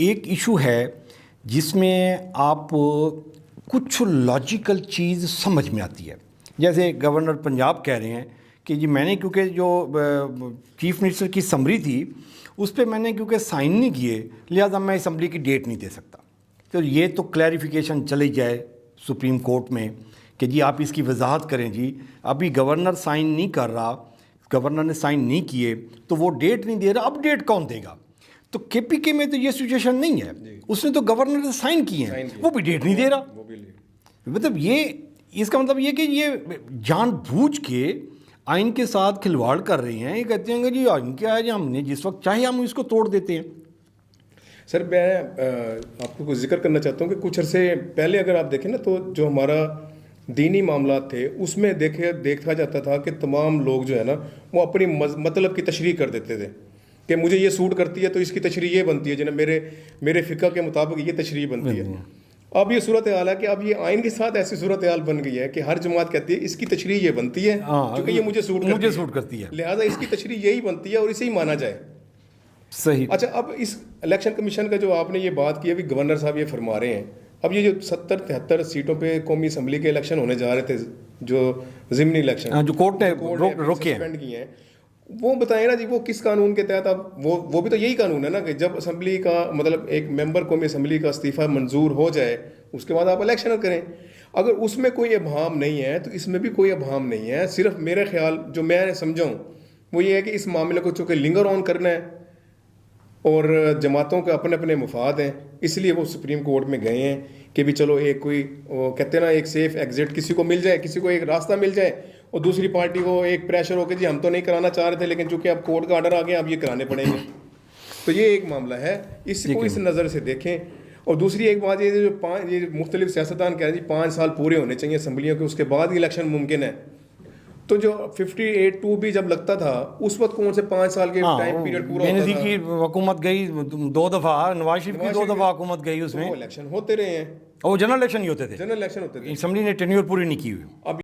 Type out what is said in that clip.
ایک ایشو ہے جس میں آپ کچھ لاجیکل چیز سمجھ میں آتی ہے. جیسے گورنر پنجاب کہہ رہے ہیں کہ جی میں نے کیونکہ جو چیف منسٹر کی سمری تھی اس پہ میں نے کیونکہ سائن نہیں کیے لہٰذا میں اسمبلی کی ڈیٹ نہیں دے سکتا. تو یہ تو کلیریفیکیشن چلی جائے سپریم کورٹ میں کہ جی آپ اس کی وضاحت کریں. جی ابھی گورنر سائن نہیں کر رہا, گورنر نے سائن نہیں کیے تو وہ ڈیٹ نہیں دے رہا, اب ڈیٹ کون دے گا؟ تو کے پی کے میں تو یہ سچویشن نہیں ہے. اس نے تو گورنر نے سائن کیے ہیں, وہ بھی ڈیٹ نہیں دے رہا. مطلب یہ اس کا مطلب یہ کہ یہ جان بوجھ کے آئین کے ساتھ کھلواڑ کر رہے ہیں. یہ کہتے ہیں کہ جی آئین کیا ہے, جی ہم نے جس وقت چاہے ہم اس کو توڑ دیتے ہیں. سر میں آپ کو کچھ ذکر کرنا چاہتا ہوں کہ کچھ عرصے پہلے اگر آپ دیکھیں نا تو جو ہمارا دینی معاملات تھے اس میں دیکھا جاتا تھا کہ تمام لوگ جو ہے نا وہ اپنی مطلب کی تشریح کر دیتے تھے کہ مجھے یہ سوٹ کرتی ہے تو اس کی تشریح یہ بنتی ہے, جناب میرے فقہ کے مطابق یہ تشریح بنتی ہے. اب یہ صورتحال ہے کہ اب یہ آئین کے ساتھ ایسی صورتحال بن گئی ہے کہ ہر جماعت کہتی ہے اس کی تشریح یہ بنتی ہے کیونکہ یہ مجھے سوٹ کرتی ہے, لہٰذا اس کی تشریح یہی بنتی ہے اور اسے ہی مانا جائے. صحیح. اچھا, اب اس الیکشن کمیشن کا جو آپ نے یہ بات کی, ابھی گورنر صاحب یہ فرما رہے ہیں اب یہ جو 70-73 سیٹوں پہ قومی اسمبلی کے الیکشن ہونے جا رہے تھے جو ضمنی الیکشن جو کورٹ نے روکے ہیں, وہ بتائیں نا جی وہ کس قانون کے تحت. اب وہ بھی تو یہی قانون ہے نا کہ جب اسمبلی کا مطلب ایک ممبر قومی اسمبلی کا استعفیٰ منظور ہو جائے اس کے بعد آپ الیکشن کریں. اگر اس میں کوئی ابہام نہیں ہے تو اس میں بھی کوئی ابہام نہیں ہے. صرف میرے خیال جو میں سمجھاؤں وہ یہ ہے کہ اس معاملے کو چونکہ لنگر آن کرنا ہے اور جماعتوں کے اپنے اپنے مفاد ہیں, اس لیے وہ سپریم کورٹ میں گئے ہیں کہ بھی چلو ایک کوئی کہتے ہیں نا ایک سیف ایگزٹ کسی کو مل جائے, کسی کو ایک راستہ مل جائے, اور دوسری پارٹی کو ایک پریشر ہو کہ جی ہم تو نہیں کرانا چاہ رہے تھے لیکن چونکہ اب کورٹ کا آرڈر آ گیا اب یہ کرانے پڑیں گے. تو یہ ایک معاملہ ہے, اس کو اس نظر سے دیکھیں. اور دوسری ایک بات یہ جو یہ مختلف سیاستدان کہہ رہے ہیں جی 5 سال پورے ہونے چاہیے اسمبلیوں کے, اس کے بعد ہی الیکشن ممکن ہے. تو جو 58-2 بھی جب لگتا تھا اس وقت کون سے 5 سال کے ٹائم پیریڈ پورا ہوتا تھا. کی حکومت گئی 2 دفعہ, نواز شریف کی 2 دفعہ حکومت گئی, اس میں الیکشن ہوتے رہے ہیں, اور جنرل الیکشن ہی ہوتے تھے, جنرل الیکشن ہوتے تھے, اسمبلی نے ٹینیور پوری نہیں کی ہوئی. اب